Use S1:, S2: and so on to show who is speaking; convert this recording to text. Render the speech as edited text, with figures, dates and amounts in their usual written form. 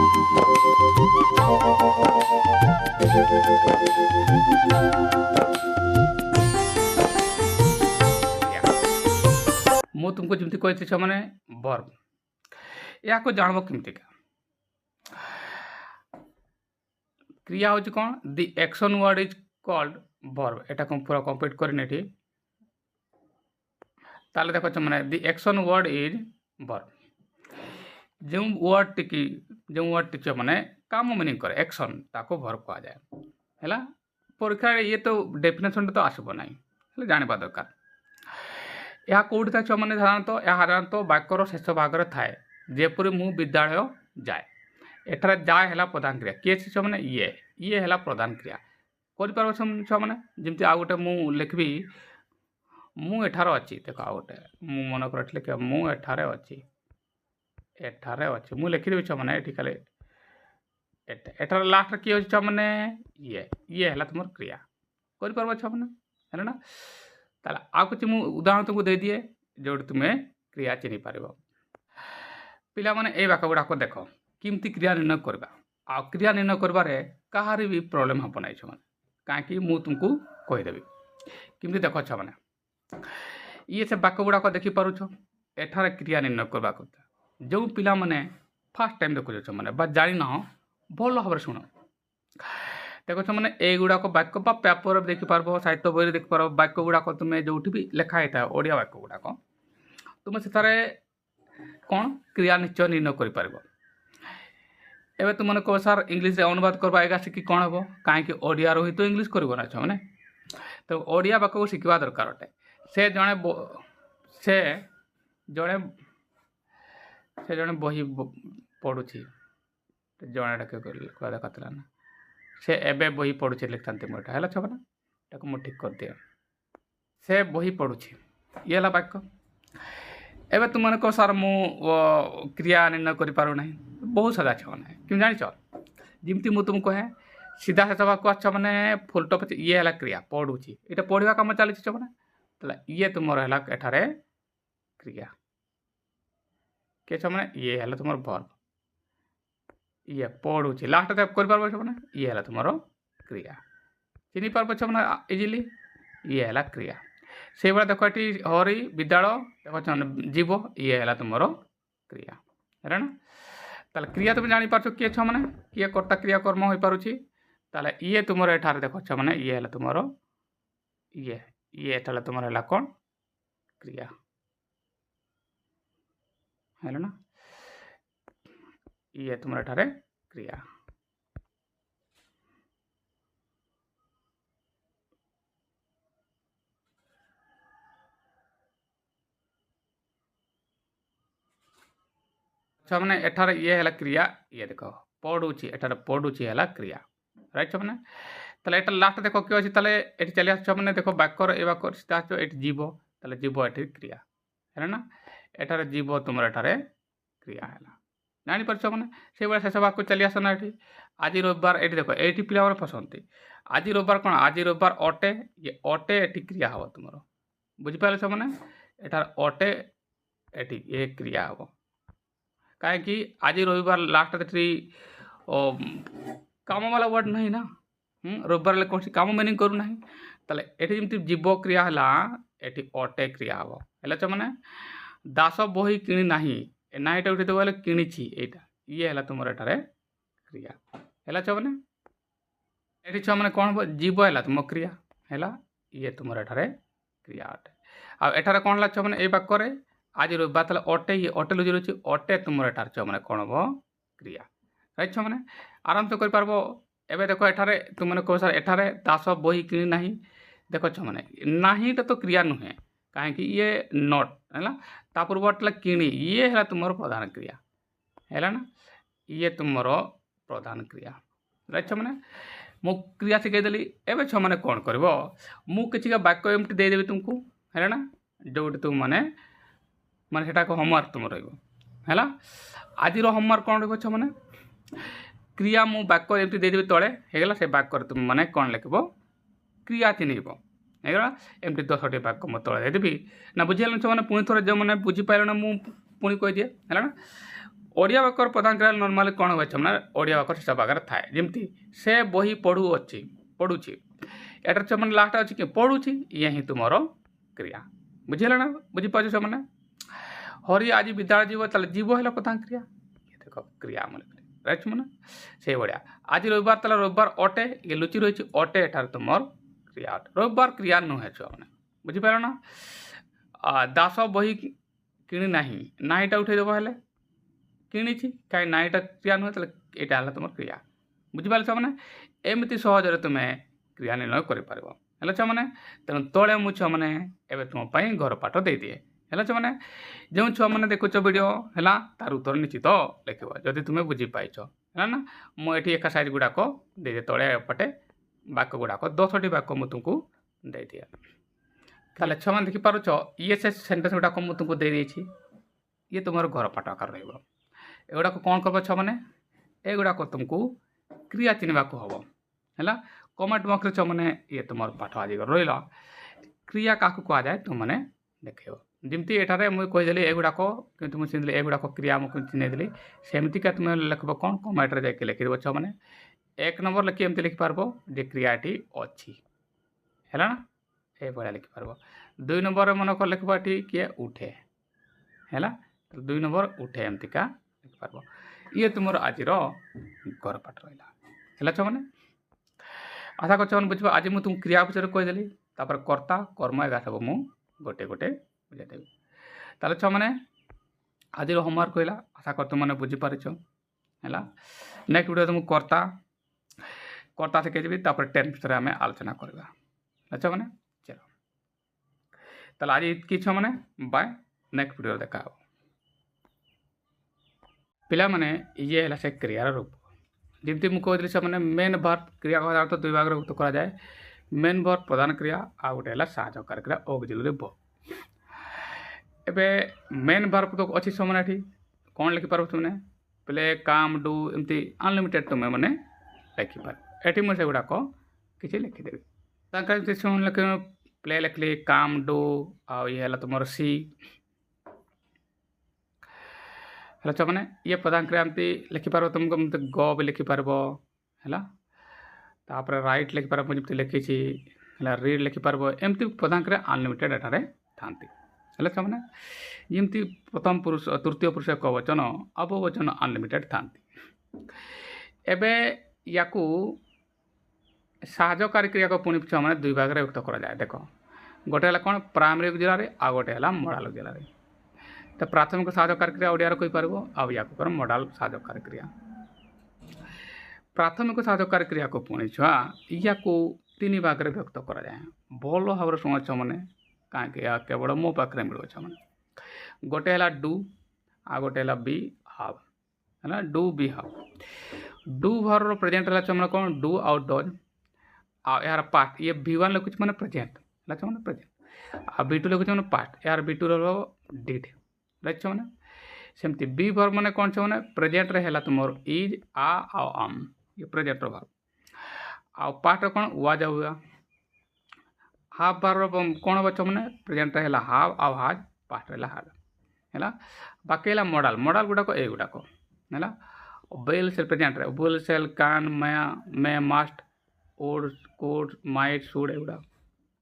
S1: ମୁଁ ତୁମକୁ ଯେମିତି କହିଥିଲି ଛୁଆମାନେ ବର୍ବ ଏହାକୁ ଜାଣିବ କେମିତିକା କ୍ରିୟା ହେଉଛି କ'ଣ ଦି ଆକ୍ସନ୍ ୱାର୍ଡ ଇଜ୍ କଲ୍ଡ ବର୍ବ ଏଟା ପୁରା କମ୍ପ୍ଲିଟ୍ କରିନି ଏଠି ତାହେଲେ ଦେଖ ଛୁଆମାନେ ଦି ଆକ୍ସନ୍ ୱାର୍ଡ ଇଜ୍ ବର୍ବ ଯେଉଁ ୱାର୍ଡଟି ଛୁଆମାନେ କାମ ମିନିଂ କରେ ଆକ୍ସନ୍ ତାକୁ ବର୍ବ କୁହାଯାଏ ହେଲା ପରୀକ୍ଷାରେ ଇଏ ତ ଡେଫିନେସନ୍ଟା ତ ଆସିବ ନାହିଁ ହେଲେ ଜାଣିବା ଦରକାର ଏହା କେଉଁଠି ଥାଏ ଛୁଆମାନେ ସାଧାରଣତଃ ବାକ୍ୟର ଶେଷ ଭାଗରେ ଥାଏ ଯେପରି ମୁଁ ବିଦ୍ୟାଳୟ ଯାଏ ଏଠାରେ ଯାଏ ହେଲା ପ୍ରଧାନ କ୍ରିୟା କିଏ ଅଛି ଛୁଆମାନେ ଇଏ ହେଲା ପ୍ରଧାନ କ୍ରିୟା କରିପାରିବ ଛୁଆମାନେ ଯେମିତି ଆଉ ଗୋଟେ ମୁଁ ଲେଖିବି ମୁଁ ଏଠାରେ ଅଛି ଦେଖ ଆଉ ଗୋଟେ ମୁଁ ମନେକର ଏଠି ଲେଖିବା ମୁଁ ଏଠାରେ ଅଛି ମୁଁ ଲେଖିଦେବି ଛୁଆମାନେ ଏଠି ଖାଲି ଏଠାରେ ଲାଷ୍ଟରେ କିଏ ଅଛି ଛୁଆମାନେ ଇଏ ହେଲା ତୁମର କ୍ରିୟା କରିପାରିବ ଛୁଆମାନେ ହେଲା ନା ତାହେଲେ ଆଉ କିଛି ମୁଁ ଉଦାହରଣ ତୁମକୁ ଦେଇଦିଏ ଯେଉଁଠି ତୁମେ କ୍ରିୟା ଚିହ୍ନି ପାରିବ ପିଲାମାନେ ଏଇ ବାକ୍ୟ ଗୁଡ଼ାକ ଦେଖ କେମିତି କ୍ରିୟା ନିର୍ଣ୍ଣୟ କରିବା ଆଉ କ୍ରିୟା ନିର୍ଣ୍ଣୟ କରିବାରେ କାହାର ବି ପ୍ରୋବ୍ଲେମ୍ ହେବ ନାହିଁ ଛୁଆମାନେ କାହିଁକି ମୁଁ ତୁମକୁ କହିଦେବି କେମିତି ଦେଖ ଛୁଆମାନେ ଇଏ ସେ ବାକ୍ୟ ଗୁଡ଼ାକ ଦେଖିପାରୁଛ ଏଠାରେ କ୍ରିୟା ନିର୍ଣ୍ଣୟ କରିବା କଥା ଯେଉଁ ପିଲାମାନେ ଫାର୍ଷ୍ଟ ଟାଇମ୍ ଦେଖୁଛ ଛୁଆମାନେ ବା ଜାଣିନାହ ଭଲ ଭାବରେ ଶୁଣ ଦେଖ ଛୁଆମାନେ এইগুଡ଼ାକ ବାକ୍ୟ ବା ପେପରରେ ଦେଖିପାରିବ ସାହିତ୍ୟ ବହିରେ ଦେଖିପାରିବ ବାକ୍ୟ ଗୁଡ଼ାକ ତୁମେ ଯେଉଁଠି ବି ଲେଖା ହେଇଥାଏ ଓଡ଼ିଆ ବାକ୍ୟ ଗୁଡ଼ାକ ତୁମେ ସେଠାରେ କ'ଣ କ୍ରିୟା ନିଶ୍ଚୟ ନିର୍ଣ୍ଣୟ କରିପାରିବ ଏବେ ତୁମମାନେ କହ ସାର୍ ଇଂଲିଶରେ ଅନୁବାଦ କରିବା ଏଗା ଶିଖି କ'ଣ ହେବ କାହିଁକି ଓଡ଼ିଆରୁ ହିଁ ତ ଇଂଲିଶ କରିବ ନା ଛୁଆମାନେ ତ ଓଡ଼ିଆ ବାକ୍ୟକୁ ଶିଖିବା ଦରକାର ଅଟେ ସେ ଜଣେ ବହି ପଢ଼ୁଛି ଜଣେ କହିବା ଦେଖାଥିଲା ନା ସେ ଏବେ ବହି ପଢ଼ୁଛି ଲେଖିଥାନ୍ତି ମୁଁ ଏଇଟା ହେଲା ଛୁଆମାନେ ଏଟାକୁ ମୁଁ ଠିକ୍ କରିଦିଏ ସେ ବହି ପଢ଼ୁଛି ଇଏ ହେଲା ବାକ୍ୟ ଏବେ ତୁମମାନେ କହ ସାର୍ ମୁଁ କ୍ରିୟା ନିର୍ଣ୍ଣୟ କରିପାରୁନାହିଁ ବହୁତ ସାରା ଛୁଆମାନେ କେମିତି ଜାଣିଛ ଯେମିତି ମୁଁ ତୁମକୁ କହେ ସିଧା ଶେଷ ବାକ୍ୟ ଛୁଆମାନେ ଫୁଲ୍ ଟପ୍ ଇଏ ହେଲା କ୍ରିୟା ପଢ଼ୁଛି ଏଇଟା ପଢ଼ିବା କାମ ଚାଲିଛି ଛୁଆମାନେ ତାହେଲେ ଇଏ ତୁମର ହେଲା ଏଠାରେ କ୍ରିୟା କିଏ ଛୁଆମାନେ ଇଏ ହେଲା ତୁମର ବର୍ବ ଇଏ ପଢ଼ୁଛି ଲାଷ୍ଟ କରିପାରିବ ଛୁଆମାନେ ଇଏ ହେଲା ତୁମର କ୍ରିୟା ଚିହ୍ନି ପାରିବ ଛୁଆମାନେ ଇଜିଲି ଇଏ ହେଲା କ୍ରିୟା ସେଇଭଳିଆ ଦେଖ ଏଠି ହରି ବିଦ୍ୟାଳୟ ଦେଖ ଯିବ ଇଏ ହେଲା ତୁମର କ୍ରିୟା ହେଲା ନା ତାହେଲେ କ୍ରିୟା ତୁମେ ଜାଣିପାରୁଛ କିଏ ଛୁଆମାନେ କିଏ କର୍ତ୍ତା କ୍ରିୟା କର୍ମ ହୋଇପାରୁଛି ତାହେଲେ ଇଏ ତୁମର ଏଠାରେ ଦେଖ ଛୁଆମାନେ ଇଏ ହେଲା ତୁମର ଇଏ ତାହେଲେ ତୁମର ହେଲା କ'ଣ କ୍ରିୟା ହେଲା ନା ଇଏ ତୁମର ଏଠାରେ କ୍ରିୟା ଛୁଆମାନେ ଏଠାରେ ଇଏ ହେଲା କ୍ରିୟା ଇଏ ଦେଖ ପଢ଼ୁଛି ଏଠାରେ ପଢ଼ୁଛି ହେଲା କ୍ରିୟା ରାଇଟ୍ ଛୁଆମାନେ ତାହେଲେ ଏଟା ଲାଷ୍ଟ ଦେଖ କିଏ ଅଛି ତାହେଲେ ଏଠି ଚାଲି ଆସୁଛ ମାନେ ଦେଖ ବାକ୍ୟର ଏ ବାକ୍ୟ ସିଧା ଆସିବ ଏଠି ଯିବ ତାହେଲେ ଯିବ ଏଠି କ୍ରିୟା ହେଲା ନା ଏଠାରେ ଯିବ ତୁମର ଏଠାରେ କ୍ରିୟା ହେଲା ଜାଣିପାରୁଛ ମାନେ ସେଇଭଳିଆ ଶେଷ ବାକ୍ୟ ଚାଲି ଆସ ନା ଏଠି ଆଜି ରବିବାର ଏଠି ଦେଖ ଏଇଠି ପିଲାମାନେ ଫସନ୍ତି ଆଜି ରବିବାର କ'ଣ ଆଜି ରବିବାର ଅଟେ ଇଏ ଅଟେ ଏଠି କ୍ରିୟା ହେବ ତୁମର ବୁଝିପାରିଲ ମାନେ ଏଠାରେ ଅଟେ ଏଠି ଏ କ୍ରିୟା ହେବ କାହିଁକି ଆଜି ରବିବାର ଲାଷ୍ଟରେ ଏଠି କାମ ବାଲା ୱାର୍ଡ଼ ନାହିଁ ନା ରବିବାର ହେଲେ କୌଣସି କାମ ମିନିଂ କରୁନାହିଁ ତାହେଲେ ଏଠି ଯେମିତି ଯିବ କ୍ରିୟା ହେଲା ଏଠି ଅଟେ କ୍ରିୟା ହେବ ହେଲେ ଛୁଆମାନେ ଦାସ ବହି କିଣି ନାହିଁ ନାହିଁଟା ଉଠେଇ ଦେବ ହେଲେ କିଣିଛି ଏଇଟା ଇଏ ହେଲା ତୁମର ଏଠାରେ କ୍ରିୟା ହେଲା ଛୁଆମାନେ ଏଠି ଛୁଆମାନେ କ'ଣ ହେବ ଯିବ ହେଲା ତୁମ କ୍ରିୟା ହେଲା ଇଏ ତୁମର ଏଠାରେ କ୍ରିୟା ଅଟେ ଆଉ ଏଠାରେ କ'ଣ ହେଲା ଛୁଆମାନେ ଏଇ ବାକ୍ୟରେ ଆଜି ରବିବାର ତାହେଲେ ଅଟେ ଇଏ ଅଟେ ଲୁଜି ରହିଛି ଅଟେ ତୁମର ଏଠାରେ ଛୁଆମାନେ କ'ଣ ହେବ କ୍ରିୟା ରାଇଟ୍ ଛୁଆମାନେ ଆରାମସେ କରିପାରିବ ଏବେ ଦେଖ ଏଠାରେ ତୁମମାନେ କହ ସାର୍ ଏଠାରେ ଦାସ ବହି କିଣି ନାହିଁ ଦେଖ ଛୁଆମାନେ ନାହିଁଟା ତ କ୍ରିୟା ନୁହେଁ କାହିଁକି ଇଏ ନଟ୍ ହେଲା ତା ପୂର୍ବଟା ହେଲା କିଣି ଇଏ ହେଲା ତୁମର ପ୍ରଧାନ କ୍ରିୟା ହେଲା ନା ଇଏ ତୁମର ପ୍ରଧାନ କ୍ରିୟା ରାଇଟ୍ ଛୁଆମାନେ ମୁଁ କ୍ରିୟା ଶିଖାଇଦେଲି ଏବେ ଛୁଆମାନେ କ'ଣ କରିବ ମୁଁ କିଛିଟା ବାକ୍ୟ ଏମିତି ଦେଇଦେବି ତୁମକୁ ହେଲା ନା ଯେଉଁଠି ତୁମମାନେ ସେଟା ଏକ ହୋମୱାର୍କ ତୁମର ରହିବ ହେଲା ଆଜିର ହୋମୱାର୍କ କ'ଣ ରହିବ ଛୁଆମାନେ କ୍ରିୟା ମୁଁ ବାକ୍ୟ ଏମିତି ଦେଇଦେବି ତଳେ ହେଇଗଲା ସେ ବାକ୍ୟରେ ତୁମମାନେ କ'ଣ ଲେଖିବ କ୍ରିୟା ଚିହ୍ନିବ ହେଇଗଲା ଏମିତି 10ଟି ବାକ୍ୟ ମୁଁ ତଳେ ଦେଇଦେବି ନା ବୁଝିଗଲା ଛୁଆମାନେ ପୁଣି ଥରେ ଯେଉଁମାନେ ବୁଝିପାରିଲେ ନା ମୁଁ ପୁଣି କହିଦିଏ ହେଲା ନା ओडिया वाक्यर प्रधान क्रिया नॉर्मली कौन हुए ना ओडिया वाक्य शेष भाग थाए जमती से बही पढ़ुची एटार से लास्ट अच्छी कि पढ़ुची ये ही तुम क्रिया बुझेगा ना बुझीपार से मैंने हरि आज विद्यालय जीव ताले जीव है प्रधान क्रिया ये देख क्रिया राइट मैंने से भाया आज रविवार ताले रविवार अटे ये लुचि रही अटे एटार तुम क्रिया अटे रविवार क्रिया नुहे छुआ मैंने बुझीपार ना दास बही किणी ना उठेदेव हेले किणी कहीं नाईटा क्रिया नुहे तो यहाँ तुम क्रिया बुझीपार छुआ मैंने एमती सहजरे तुम्हें क्रिया निर्णय कर छुआ मैंने तेणु तले मु छुआ मैंने एवं तुम घर पाठ दे दिए है छुआ मैंने जो छुआ मैंने देखुच वीडियो है तार उत्तर निश्चित लिख जदि तुम्हें बुझीपाइच है ना मुझे एका साइज गुड़ाक दे तले पटे वाक्य गुड़ाक 10टी वाक्य मुझे तुमको दे दिए ताले छुआ मैंने देखिपार ये से सेन्टेन्स गुड़ाक मुझे तुमको दे दी ये तुम घर पाठ आकार रहा कौन कर छुआ मैंने एगुड़ाक तुमको क्रिया चिन्हवा हम है कमेंट बॉक्स छुआ मैंने ये तुम पाठ आज रहा क्रिया क्या कहुए तुमने देख जमती एठारे मुझे कहीदेली एगुड़ाक कि मुझे चिन्हली एगुड़ाक क्रिया मुझे चिन्हदेली सेमतिका तुम लिख कौन कमेंट जाकि लिखिदेव छुआ मैंने 1 नंबर लिखि एमती लिखिपार जे क्रियाटी अच्छी है ना ये भाया लिखिपार 2 नंबर मन कर लिखा किए उठे है 2 नंबर उठे एमतिका लिखिपार ये तुम आज घर पाठ रहा है छुआ मैंने आशा कर बुझे आज मुझे तुम क्रिया विषय कहीदेली कर्ता कर्म एगा सब मुझे गोटे गोटे बुझेदेवी ताले छुआ मैंने आज होमवर्क कहला आशा कर तुमने बुझीपार है नेक्स्ट वीडियो तुमको कर्ता शिखे जी टेंस विषय आम आलोचना करवा छुआ मैंने चलो ताले आज इतकी छुआ मैंने बाय नेक्स्ट वीडियो देखा पिला माने ये है से क्रियार रूप जमती मुझे कहते छुआ मैंने मेन वर्ब क्रिया को साधारणतः 2 भाग विभक्त करा जाए मेन वर्ब प्रधान क्रिया आ गोटे है साहाय्यकारी क्रिया ऑक्सिलरी वर्ब एबे मेन वर्ब तो अच्छी छुआ मैंने कौन लिखिपार तुमने प्ले काम डू एमती अनलिमिटेड तुम्हें मैंने लिखिपार एटी मुझे गुड़ाक किसी लिखिदेवी लिख प्ले लिखली काम डू आ ये तुम सी है छुआ मैंने ये प्रधान क्रिया एमती लिखिपार तुमको ग भी लिखिपार है तापर राइट लिखिपार मुझे लिखी रीड लिखिपार एमती प्रधान क्रिया अनलिमिटेड एठारे था है छुआ मैंने जमती प्रथम पुरुष तृतीय पुरुष एकवचन अबवचन अनलिमिटेड था एबे याकू साहाय्यकारी क्रिया को पुणी छुआ मैंने 2 भाग विभक्त करा जाए देख गोटे है कौन प्राइमरी जिले आ गोटे है मॉडल जिले तो प्राथमिक साहाय्यकारी क्रिया ओडिया कहीपर आउ या मॉडल साहाय्यकारी क्रिया प्राथमिक साहाय्यकारी क्रिया को पुणी छुआ या 3 भाग विभक्त करा जाए भल भाव शुण छुआ मैंने कहीं केवल मो पाखे मिल छुआ मैंने गोटे है डू आ गोटे है बी हाव है डू बी हाव डू भर प्रेजेंट है छुआ मैंने कौन डू आउ डज यार पार्ट ये V1 लिखुच मैंने प्रेजेंट है छुआ मैंने प्रेजेंट आ V2 लिखुच मैंने पार्ट यार V2 डिड राइट छुआ मैंने सेमती बी भर मैंने कौन छुआ मैंने प्रेजेंट है तुम इज आ आउ आम ये प्रेजेंट भाव आ पार्ट कौन वाज हुआ हाफ बार कौन हम छुआ मैंने प्रेजेंट है हाव आउ हाज पार्ट है हाज है बाकी है मॉडल मॉडल गुड़ाक ए गुड़ाक है बेल shall present will shall can may must would could might should एगुड़ा